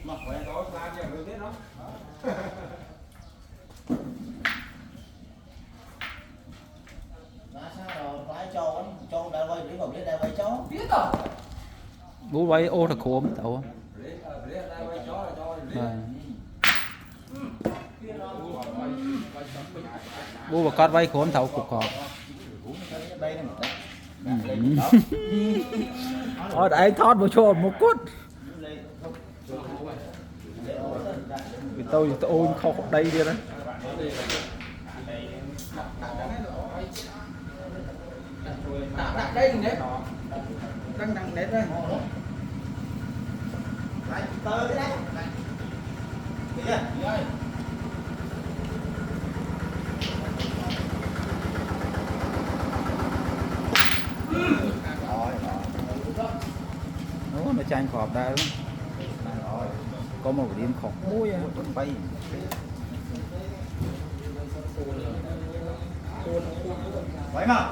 Mặc vậy đó ra cho người biết đó. Cho đã quay biết còn biết đã quay chó. Biết rồi. Bố bay ô thật khổ tàu. Bố bà con bay khốn thầu cục cọp. Ở đây thoát một chỗ một cút. Vì tôi ôi không đây đi đấy. Đặt đây nét. Đăng nét đây. Lại tơ cái đấy. Kìa. Nó tranh khọp đây đúng không? Có một cái điểm khọp mũi bay. Vậy mà.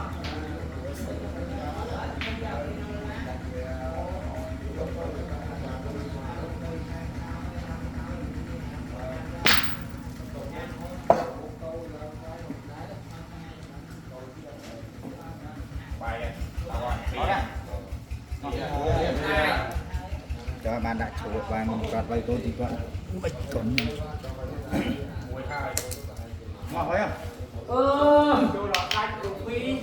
Cho bạn đã chủ bạn quạt vay tôi thì con bịch cẩn. Mà phải không? Chỗ lọt đánh được phi.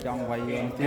Trong vay